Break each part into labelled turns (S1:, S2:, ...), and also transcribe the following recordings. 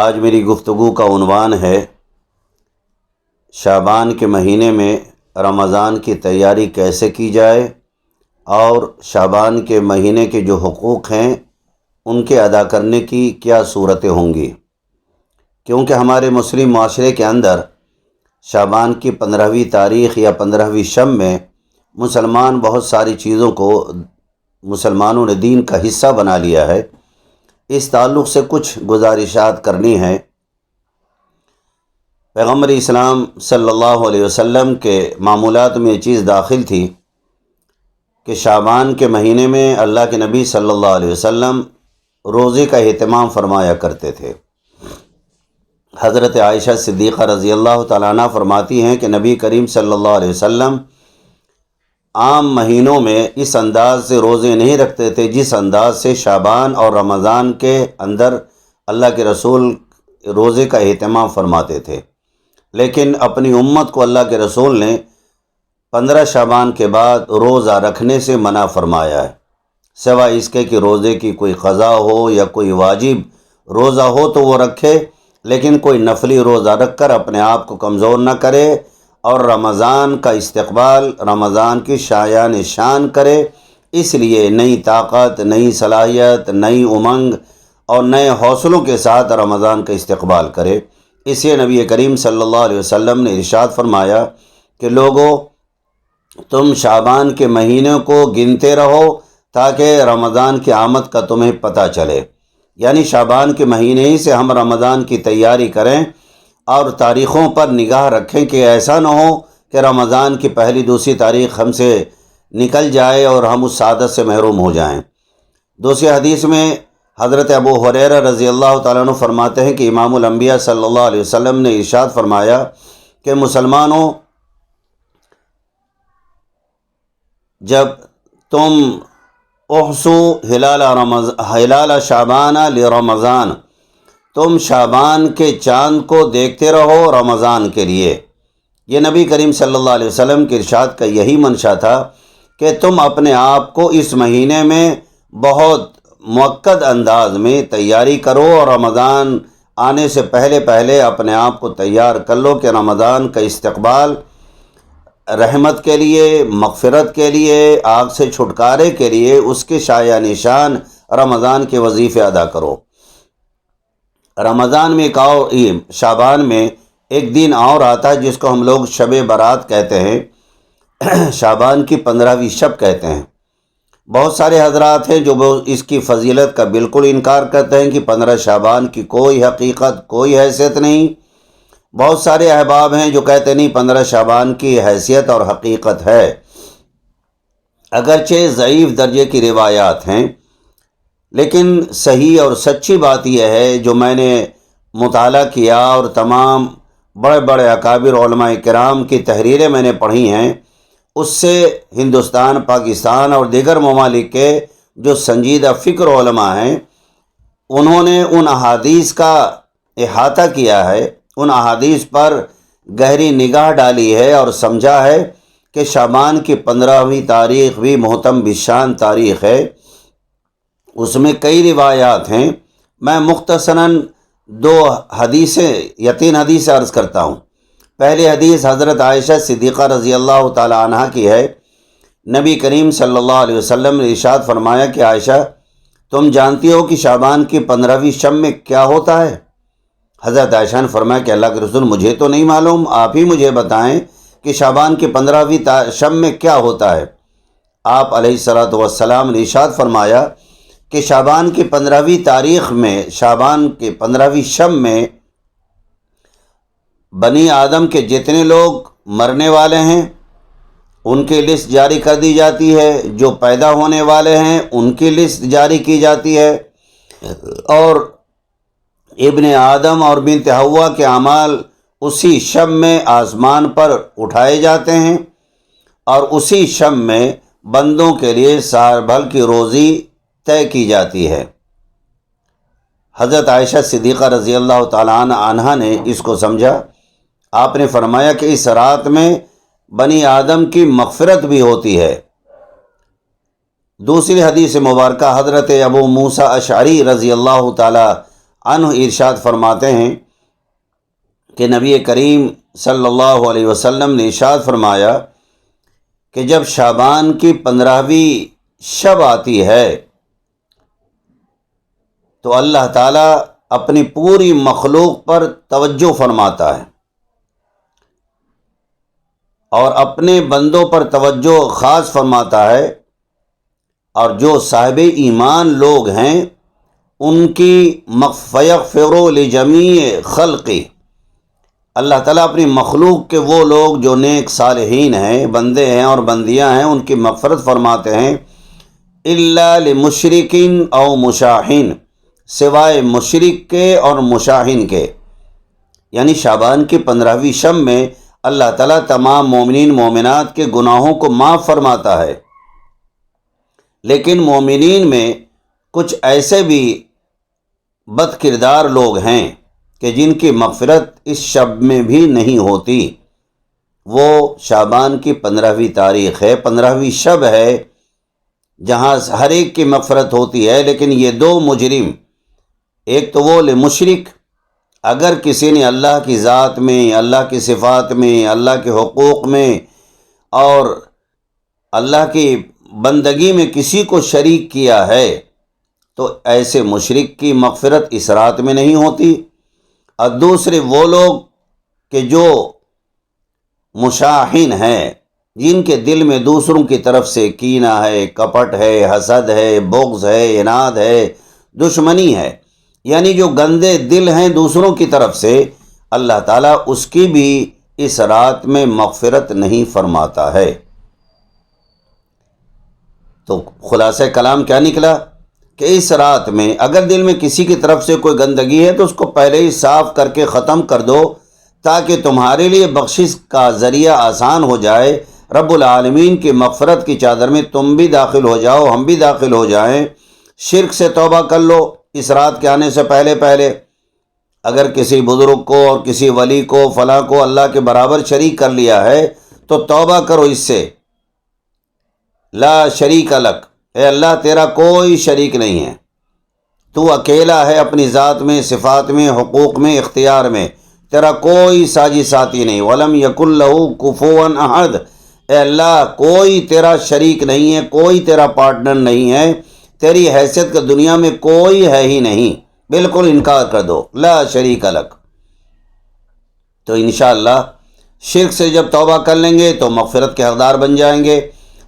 S1: آج میری گفتگو کا عنوان ہے شعبان کے مہینے میں رمضان کی تیاری کیسے کی جائے اور شعبان کے مہینے کے جو حقوق ہیں ان کے ادا کرنے کی کیا صورتیں ہوں گی، کیونکہ ہمارے مسلم معاشرے کے اندر شعبان کی 15ویں تاریخ یا 15ویں شب میں مسلمان بہت ساری چیزوں کو مسلمانوں نے دین کا حصہ بنا لیا ہے۔ اس تعلق سے کچھ گزارشات کرنی ہے۔ پیغمبر اسلام صلی اللہ علیہ وسلم کے معمولات میں یہ چیز داخل تھی کہ شعبان کے مہینے میں اللہ کے نبی صلی اللہ علیہ وسلم روزے کا اہتمام فرمایا کرتے تھے۔ حضرت عائشہ صدیقہ رضی اللہ تعالیٰ عنہ فرماتی ہیں کہ نبی کریم صلی اللہ علیہ وسلم عام مہینوں میں اس انداز سے روزے نہیں رکھتے تھے جس انداز سے شعبان اور رمضان کے اندر اللہ کے رسول روزے کا اہتمام فرماتے تھے، لیکن اپنی امت کو اللہ کے رسول نے 15 شعبان کے بعد روزہ رکھنے سے منع فرمایا ہے، سوائے اس کے کہ روزے کی کوئی قضا ہو یا کوئی واجب روزہ ہو تو وہ رکھے، لیکن کوئی نفلی روزہ رکھ کر اپنے آپ کو کمزور نہ کرے اور رمضان کا استقبال، رمضان کی شایان شان کرے۔ اس لیے نئی طاقت، نئی صلاحیت، نئی امنگ اور نئے حوصلوں کے ساتھ رمضان کا استقبال کرے۔ اس لیے نبی کریم صلی اللہ علیہ وسلم نے ارشاد فرمایا کہ لوگوں، تم شعبان کے مہینے کو گنتے رہو تاکہ رمضان کی آمد کا تمہیں پتہ چلے، یعنی شعبان کے مہینے ہی سے ہم رمضان کی تیاری کریں اور تاریخوں پر نگاہ رکھیں کہ ایسا نہ ہو کہ رمضان کی پہلی دوسری تاریخ ہم سے نکل جائے اور ہم اس سعادت سے محروم ہو جائیں۔ دوسری حدیث میں حضرت ابو ہریرہ رضی اللہ تعالیٰ عنہ فرماتے ہیں کہ امام الانبیاء صلی اللہ علیہ وسلم نے ارشاد فرمایا کہ مسلمانوں، جب تم احسو ہلال شعبان لرمضان، تم شعبان کے چاند کو دیکھتے رہو رمضان کے لیے۔ یہ نبی کریم صلی اللہ علیہ وسلم کے ارشاد کا یہی منشا تھا کہ تم اپنے آپ کو اس مہینے میں بہت مؤکد انداز میں تیاری کرو اور رمضان آنے سے پہلے اپنے آپ کو تیار کر لو کہ رمضان کا استقبال رحمت کے لیے، مغفرت کے لیے، آگ سے چھٹکارے کے لیے اس کے شایع نشان رمضان کے وظیفے ادا کرو۔ رمضان میں شعبان میں ایک دن اور آتا ہے جس کو ہم لوگ شب برات کہتے ہیں، شعبان کی 15ویں شب کہتے ہیں۔ بہت سارے حضرات ہیں جو اس کی فضیلت کا بالکل انکار کرتے ہیں کہ 15 شعبان کی کوئی حقیقت، کوئی حیثیت نہیں۔ بہت سارے احباب ہیں جو کہتے نہیں 15 شعبان کی حیثیت اور حقیقت ہے، اگرچہ ضعیف درجے کی روایات ہیں، لیکن صحیح اور سچی بات یہ ہے جو میں نے مطالعہ کیا اور تمام بڑے بڑے اکابر علماء کرام کی تحریریں میں نے پڑھی ہیں، اس سے ہندوستان، پاکستان اور دیگر ممالک کے جو سنجیدہ فکر علماء ہیں انہوں نے ان احادیث کا احاطہ کیا ہے، ان احادیث پر گہری نگاہ ڈالی ہے اور سمجھا ہے کہ شعبان کی 15ویں تاریخ بھی محتم بشان تاریخ ہے۔ اس میں کئی روایات ہیں، میں مختصراً 2 حدیثیں یا 3 حدیثیں عرض کرتا ہوں۔ پہلی حدیث حضرت عائشہ صدیقہ رضی اللہ تعالی عنہ کی ہے۔ نبی کریم صلی اللہ علیہ وسلم نے ارشاد فرمایا کہ عائشہ، تم جانتی ہو کہ شعبان کی 15ویں شب میں کیا ہوتا ہے؟ حضرت عائشہ نے فرمایا کہ اللہ کے رسول مجھے تو نہیں معلوم، آپ ہی مجھے بتائیں کہ شعبان کی 15ویں شب میں کیا ہوتا ہے۔ آپ علیہ الصلوۃ والسلام نے ارشاد فرمایا کہ شعبان کی 15ویں تاریخ میں، شعبان کی 15ویں شب میں بنی آدم کے جتنے لوگ مرنے والے ہیں ان کی لسٹ جاری کر دی جاتی ہے، جو پیدا ہونے والے ہیں ان کی لسٹ جاری کی جاتی ہے، اور ابن آدم اور بنت حوا کے اعمال اسی شب میں آسمان پر اٹھائے جاتے ہیں، اور اسی شب میں بندوں کے لیے سال بھر کی روزی طے کی جاتی ہے۔ حضرت عائشہ صدیقہ رضی اللہ تعالیٰ عنہا نے اس کو سمجھا۔ آپ نے فرمایا کہ اس رات میں بنی آدم کی مغفرت بھی ہوتی ہے۔ دوسری حدیث مبارکہ حضرت ابو موسیٰ اشعری رضی اللہ تعالی عنہ ارشاد فرماتے ہیں کہ نبی کریم صلی اللہ علیہ وسلم نے ارشاد فرمایا کہ جب شعبان کی 15ویں شب آتی ہے تو اللہ تعالیٰ اپنی پوری مخلوق پر توجہ فرماتا ہے اور اپنے بندوں پر توجہ خاص فرماتا ہے، اور جو صاحب ایمان لوگ ہیں ان کی فیغفر لجمیع خلقی، اللہ تعالیٰ اپنی مخلوق کے وہ لوگ جو نیک صالحین ہیں، بندے ہیں اور بندیاں ہیں، ان کی مغفرت فرماتے ہیں، الا لمشرکین او مشاہین، سوائے مشرک کے اور مشاہین کے۔ یعنی شعبان کی 15ویں شب میں اللہ تعالیٰ تمام مومنین مومنات کے گناہوں کو معاف فرماتا ہے، لیکن مومنین میں کچھ ایسے بھی بد کردار لوگ ہیں کہ جن کی مغفرت اس شب میں بھی نہیں ہوتی۔ وہ شعبان کی 15ویں تاریخ ہے، 15ویں شب ہے، جہاں ہر ایک کی مغفرت ہوتی ہے، لیکن یہ دو مجرم، ایک تو وہ مشرک، اگر کسی نے اللہ کی ذات میں، اللہ کی صفات میں، اللہ کے حقوق میں اور اللہ کی بندگی میں کسی کو شریک کیا ہے تو ایسے مشرک کی مغفرت اس رات میں نہیں ہوتی۔ اور دوسرے وہ لوگ کہ جو مشاہین ہیں، جن کے دل میں دوسروں کی طرف سے کینہ ہے، کپٹ ہے، حسد ہے، بغض ہے، عناد ہے، دشمنی ہے، یعنی جو گندے دل ہیں دوسروں کی طرف سے، اللہ تعالیٰ اس کی بھی اس رات میں مغفرت نہیں فرماتا ہے۔ تو خلاصہ کلام کیا نکلا کہ اس رات میں اگر دل میں کسی کی طرف سے کوئی گندگی ہے تو اس کو پہلے ہی صاف کر کے ختم کر دو، تاکہ تمہارے لیے بخشش کا ذریعہ آسان ہو جائے، رب العالمین کی مغفرت کی چادر میں تم بھی داخل ہو جاؤ، ہم بھی داخل ہو جائیں۔ شرک سے توبہ کر لو اس رات کے آنے سے پہلے۔ اگر کسی بزرگ کو اور کسی ولی کو فلاں کو اللہ کے برابر شریک کر لیا ہے تو توبہ کرو اس سے۔ لا شریک لک، اے اللہ تیرا کوئی شریک نہیں ہے، تو اکیلا ہے اپنی ذات میں، صفات میں، حقوق میں، اختیار میں، تیرا کوئی ساجی ساتھی نہیں۔ ولم یکن لہ کفوا احد، اے اللہ کوئی تیرا شریک نہیں ہے، کوئی تیرا پارٹنر نہیں ہے، تیری حیثیت کا دنیا میں کوئی ہے ہی نہیں، بالکل انکار کر دو، لا شریک لک۔ تو انشاءاللہ شرک سے جب توبہ کر لیں گے تو مغفرت کے حقدار بن جائیں گے۔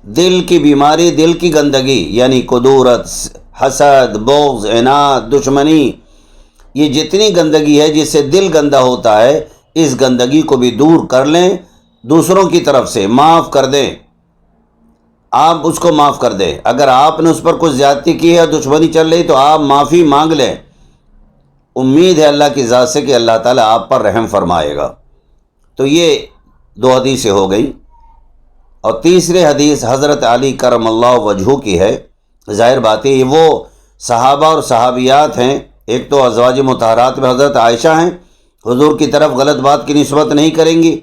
S1: دل کی بیماری، دل کی گندگی یعنی کدورت، حسد، بغض، عناد، دشمنی، یہ جتنی گندگی ہے جس سے دل گندا ہوتا ہے، اس گندگی کو بھی دور کر لیں، دوسروں کی طرف سے معاف کر دیں، آپ اس کو معاف کر دیں۔ اگر آپ نے اس پر کچھ زیادتی کی ہے، دشمنی چل رہی، تو آپ معافی مانگ لیں، امید ہے اللہ کی ذات سے کہ اللہ تعالیٰ آپ پر رحم فرمائے گا۔ تو یہ دو حدیثیں ہو گئی، اور تیسری حدیث حضرت علی کرم اللہ وجہہ کی ہے۔ ظاہر بات ہے یہ وہ صحابہ اور صحابیات ہیں، ایک تو ازواج مطہرات میں حضرت عائشہ ہیں، حضور کی طرف غلط بات کی نسبت نہیں کریں گی،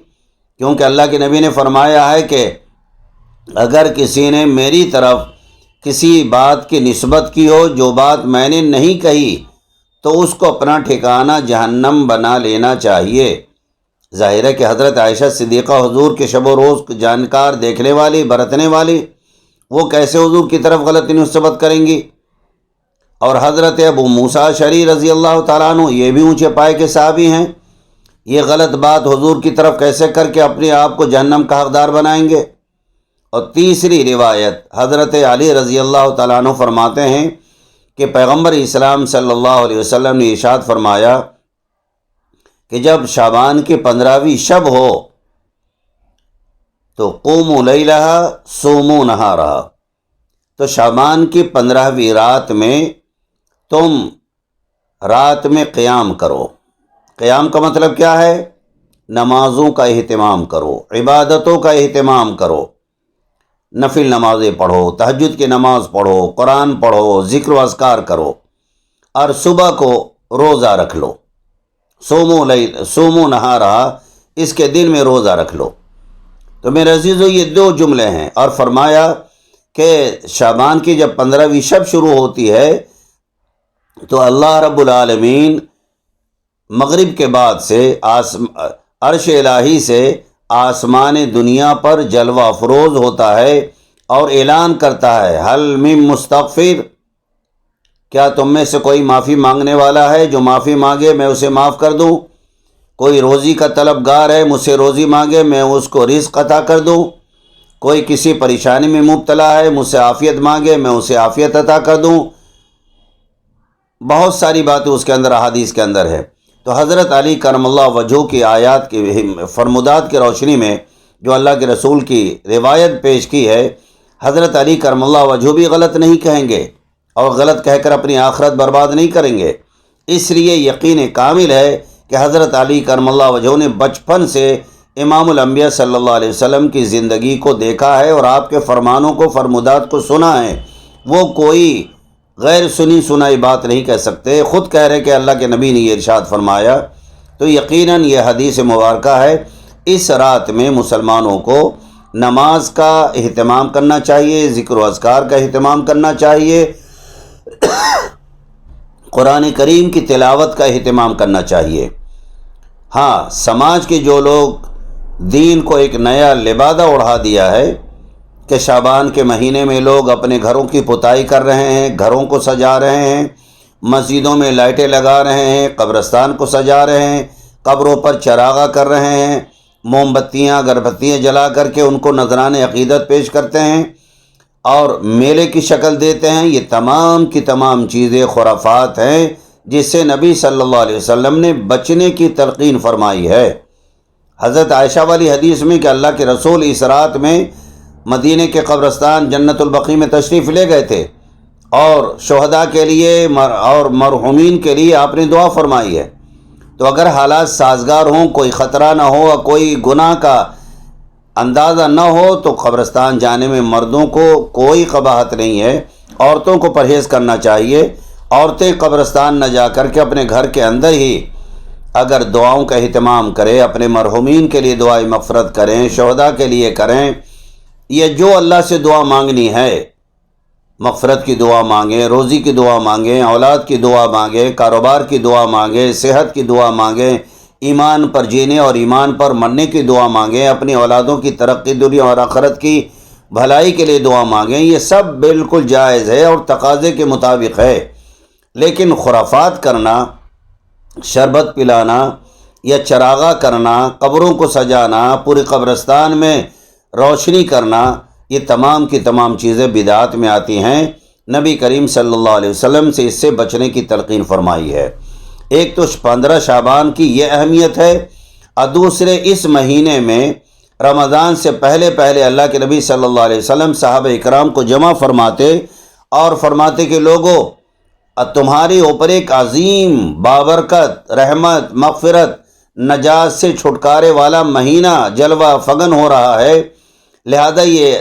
S1: کیونکہ اللہ کے نبی نے فرمایا ہے کہ اگر کسی نے میری طرف کسی بات کی نسبت کی ہو جو بات میں نے نہیں کہی تو اس کو اپنا ٹھکانہ جہنم بنا لینا چاہیے۔ ظاہر ہے کہ حضرت عائشہ صدیقہ حضور کے شب و روز جانکار، دیکھنے والی، برتنے والی، وہ کیسے حضور کی طرف غلط نسبت کریں گی؟ اور حضرت ابو موسیٰ اشعری رضی اللہ تعالیٰ عنہ، یہ بھی اونچے پائے کے صحابی ہیں، یہ غلط بات حضور کی طرف کیسے کر کے اپنے آپ کو جہنم کا حقدار بنائیں گے؟ اور تیسری روایت حضرت علی رضی اللہ تعالیٰ عنہ فرماتے ہیں کہ پیغمبر اسلام صلی اللہ علیہ وسلم نے ارشاد فرمایا کہ جب شعبان کی 15ویں شب ہو تو قوموا لیلہا صوموا نہارہا، تو شعبان کی 15ویں رات میں تم رات میں قیام کرو۔ قیام کا مطلب کیا ہے؟ نمازوں کا اہتمام کرو، عبادتوں کا اہتمام کرو، نفل نمازیں پڑھو، تہجد کی نماز پڑھو، قرآن پڑھو، ذکر و اذکار کرو، اور صبح کو روزہ رکھ لو۔ صوموا نہارہا، اس کے دن میں روزہ رکھ لو۔ تو میرے عزیزو یہ دو جملے ہیں، اور فرمایا کہ شعبان کی جب 15ویں شب شروع ہوتی ہے تو اللہ رب العالمین مغرب کے بعد سے عرش الہی سے آسمان دنیا پر جلوہ افروز ہوتا ہے اور اعلان کرتا ہے حل من مستغفر، کیا تم میں سے کوئی معافی مانگنے والا ہے؟ جو معافی مانگے میں اسے معاف کر دوں۔ کوئی روزی کا طلبگار ہے، مجھ سے روزی مانگے میں اس کو رزق عطا کر دوں۔ کوئی کسی پریشانی میں مبتلا ہے، مجھ سے عافیت مانگے میں اسے عافیت عطا کر دوں۔ بہت ساری باتیں اس کے اندر احادیث کے اندر ہے۔ تو حضرت علی کرم اللہ وجہہ کی آیات کی فرمودات کی روشنی میں جو اللہ کے رسول کی روایت پیش کی ہے، حضرت علی کرم اللہ وجہہ بھی غلط نہیں کہیں گے اور غلط کہہ کر اپنی آخرت برباد نہیں کریں گے۔ اس لیے یقین کامل ہے کہ حضرت علی کرم اللہ وجہہ نے بچپن سے امام الانبیاء صلی اللہ علیہ وسلم کی زندگی کو دیکھا ہے اور آپ کے فرمانوں کو، فرمودات کو سنا ہے۔ وہ کوئی غیر سنی سنائی بات نہیں کہہ سکتے، خود کہہ رہے کہ اللہ کے نبی نے یہ ارشاد فرمایا۔ تو یقیناً یہ حدیث مبارکہ ہے۔ اس رات میں مسلمانوں کو نماز کا اہتمام کرنا چاہیے، ذکر و اذکار کا اہتمام کرنا چاہیے، قرآن کریم کی تلاوت کا اہتمام کرنا چاہیے۔ ہاں، سماج کے جو لوگ دین کو ایک نیا لبادہ اڑا دیا ہے کہ شعبان کے مہینے میں لوگ اپنے گھروں کی پتائی کر رہے ہیں، گھروں کو سجا رہے ہیں، مسجدوں میں لائٹیں لگا رہے ہیں، قبرستان کو سجا رہے ہیں، قبروں پر چراغاں کر رہے ہیں، موم بتیاں اگربتیاں جلا کر کے ان کو نذران عقیدت پیش کرتے ہیں اور میلے کی شکل دیتے ہیں۔ یہ تمام کی تمام چیزیں خرافات ہیں جس سے نبی صلی اللہ علیہ وسلم نے بچنے کی تلقین فرمائی ہے۔ حضرت عائشہ والی حدیث میں کہ اللہ کے رسول اس رات میں مدینہ کے قبرستان جنت البقیع میں تشریف لے گئے تھے اور شہداء کے لیے اور مرحومین کے لیے آپ نے دعا فرمائی ہے۔ تو اگر حالات سازگار ہوں، کوئی خطرہ نہ ہو اور کوئی گناہ کا اندازہ نہ ہو تو قبرستان جانے میں مردوں کو کوئی قباحت نہیں ہے، عورتوں کو پرہیز کرنا چاہیے۔ عورتیں قبرستان نہ جا کر کے اپنے گھر کے اندر ہی اگر دعاؤں کا اہتمام کریں، اپنے مرحومین کے لیے دعائیں مغفرت کریں، شہداء کے لیے کریں، یہ جو اللہ سے دعا مانگنی ہے، مغفرت کی دعا مانگیں، روزی کی دعا مانگیں، اولاد کی دعا مانگیں، کاروبار کی دعا مانگیں، صحت کی دعا مانگیں، ایمان پر جینے اور ایمان پر مرنے کی دعا مانگیں، اپنی اولادوں کی ترقی دنیا اور آخرت کی بھلائی کے لیے دعا مانگیں، یہ سب بالکل جائز ہے اور تقاضے کے مطابق ہے۔ لیکن خرافات کرنا، شربت پلانا یا چراغاں کرنا، قبروں کو سجانا، پورے قبرستان میں روشنی کرنا، یہ تمام کی تمام چیزیں بدعات میں آتی ہیں۔ نبی کریم صلی اللہ علیہ وسلم سے اس سے بچنے کی تلقین فرمائی ہے۔ ایک تو 15 شعبان کی یہ اہمیت ہے اور دوسرے اس مہینے میں رمضان سے پہلے پہلے اللہ کے نبی صلی اللہ علیہ وسلم صحابہ اکرام کو جمع فرماتے اور فرماتے کہ لوگوں، تمہارے اوپر ایک عظیم بابرکت، رحمت، مغفرت، نجات سے چھٹکارے والا مہینہ جلوہ فگن ہو رہا ہے، لہذا یہ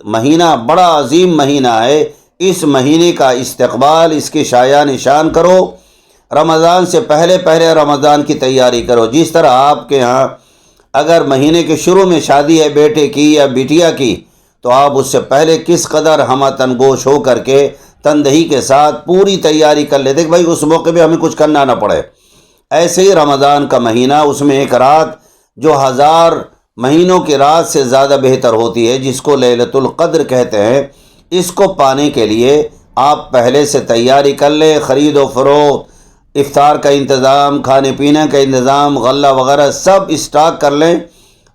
S1: مہینہ بڑا عظیم مہینہ ہے، اس مہینے کا استقبال، اس کے شایان نشان کرو، رمضان سے پہلے پہلے رمضان کی تیاری کرو۔ جس طرح آپ کے ہاں اگر مہینے کے شروع میں شادی ہے بیٹے کی یا بیٹیا کی تو آپ اس سے پہلے کس قدر ہمہ تنگوش ہو کر کے تندہی کے ساتھ پوری تیاری کر لیتے کہ بھائی اس موقع پہ ہمیں کچھ کرنا نہ پڑے۔ ایسے ہی رمضان کا مہینہ، اس میں ایک رات جو 1000 مہینوں کی رات سے زیادہ بہتر ہوتی ہے، جس کو لیلۃ القدر کہتے ہیں، اس کو پانے کے لیے آپ پہلے سے تیاری کر لیں، خرید و فروخت، افطار کا انتظام، کھانے پینے کا انتظام، غلہ وغیرہ سب اسٹاک کر لیں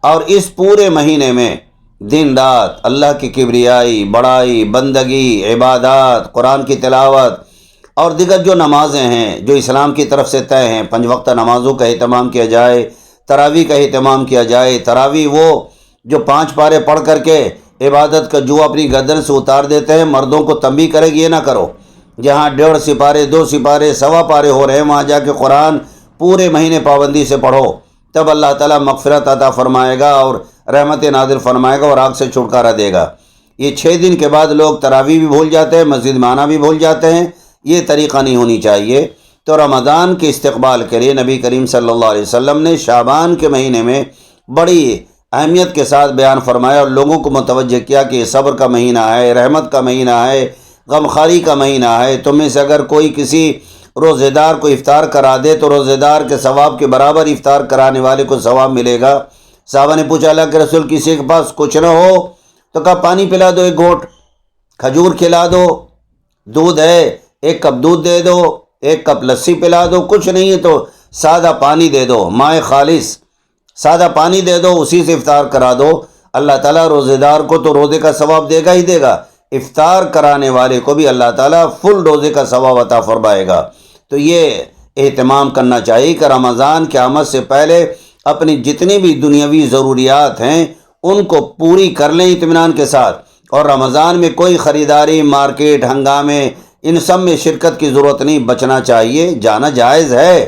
S1: اور اس پورے مہینے میں دن رات اللہ کی کبریائی، بڑائی، بندگی، عبادات، قرآن کی تلاوت اور دیگر جو نمازیں ہیں جو اسلام کی طرف سے طے ہیں، 5 وقتہ نمازوں کا اہتمام کیا جائے، تراویح کا اہتمام کیا جائے۔ تراویح وہ جو 5 پارے پڑھ کر کے عبادت کا جو اپنی گردن سے اتار دیتے ہیں، مردوں کو تنبیہ کرے کہ یہ نہ کرو۔ جہاں 1.5 سپارے، 2 سپارے، 1.25 پارے ہو رہے ہیں، وہاں جا کے قرآن پورے مہینے پابندی سے پڑھو، تب اللہ تعالیٰ مغفرت عطا فرمائے گا اور رحمت نازل فرمائے گا اور آگ سے چھٹکارا دے گا۔ یہ 6 دن کے بعد لوگ تراویح بھی بھول جاتے ہیں، مسجد میں آنا بھی بھول جاتے ہیں، یہ طریقہ نہیں ہونی چاہیے۔ تو رمضان کے استقبال کے لیے نبی کریم صلی اللہ علیہ وسلم نے شعبان کے مہینے میں بڑی اہمیت کے ساتھ بیان فرمایا اور لوگوں کو متوجہ کیا کہ یہ صبر کا مہینہ ہے، رحمت کا مہینہ ہے، غمخواری کا مہینہ ہے، تم میں سے اگر کوئی کسی روزے دار کو افطار کرا دے تو روزے دار کے ثواب کے برابر افطار کرانے والے کو ثواب ملے گا۔ صحابہ نے پوچھا اللہ کے رسول کسی کے پاس کچھ نہ ہو تو کہا پانی پلا دو، ایک گھونٹ کھجور کھلا دو، دودھ ہے 1 کپ دودھ دے دو، 1 کپ لسی پلا دو، کچھ نہیں ہے تو سادہ پانی دے دو، مائع خالص سادہ پانی دے دو، اسی سے افطار کرا دو۔ اللہ تعالیٰ روزے دار کو تو روزے کا ثواب دے گا ہی دے گا، افطار کرانے والے کو بھی اللہ تعالیٰ فل روزے کا ثواب عطا فرمائے گا۔ تو یہ اہتمام کرنا چاہیے کہ رمضان کی آمد سے پہلے اپنی جتنی بھی دنیاوی ضروریات ہیں ان کو پوری کر لیں اطمینان کے ساتھ، اور رمضان میں کوئی خریداری، مارکیٹ، ہنگامے، ان سب میں شرکت کی ضرورت نہیں، بچنا چاہیے۔ جانا جائز ہے،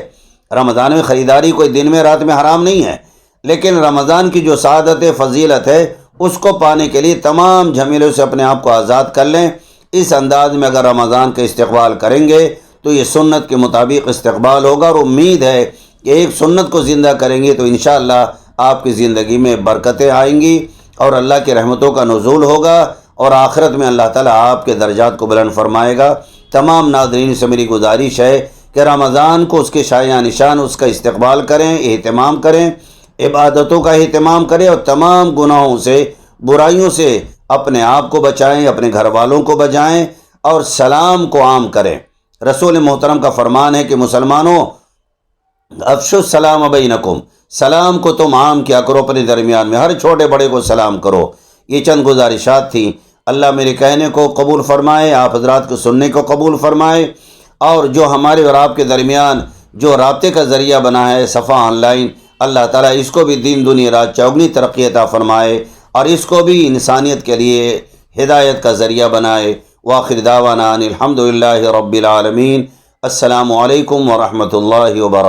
S1: رمضان میں خریداری کوئی دن میں رات میں حرام نہیں ہے، لیکن رمضان کی جو سعادت فضیلت ہے اس کو پانے کے لیے تمام جھمیلوں سے اپنے آپ کو آزاد کر لیں۔ اس انداز میں اگر رمضان کا استقبال کریں گے تو یہ سنت کے مطابق استقبال ہوگا، اور امید ہے کہ ایک سنت کو زندہ کریں گے تو انشاءاللہ آپ کی زندگی میں برکتیں آئیں گی اور اللہ کی رحمتوں کا نزول ہوگا، اور آخرت میں اللہ تعالیٰ آپ کے درجات کو بلند فرمائے گا۔ تمام ناظرین سے میری گزارش ہے کہ رمضان کو اس کے شایان نشان اس کا استقبال کریں، اہتمام کریں، عبادتوں کا اہتمام کریں، اور تمام گناہوں سے، برائیوں سے اپنے آپ کو بچائیں، اپنے گھر والوں کو بچائیں، اور سلام کو عام کریں۔ رسول محترم کا فرمان ہے کہ مسلمانوں افشوا السلام بینکم، سلام کو تم عام کیا کرو اپنے درمیان میں، ہر چھوٹے بڑے کو سلام کرو۔ یہ چند گزارشات تھیں، اللہ میرے کہنے کو قبول فرمائے، آپ حضرات کو سننے کو قبول فرمائے، اور جو ہمارے اور آپ کے درمیان جو رابطے کا ذریعہ بنا ہے صفحہ آن لائن، اللہ تعالیٰ اس کو بھی دین دنیا رات چوگنی ترقی عطا فرمائے، اور اس کو بھی انسانیت کے لیے ہدایت کا ذریعہ بنائے۔ وآخر دعوانا ان الحمدللہ رب العالمین۔ السلام علیکم ورحمۃ اللہ وبرکاتہ۔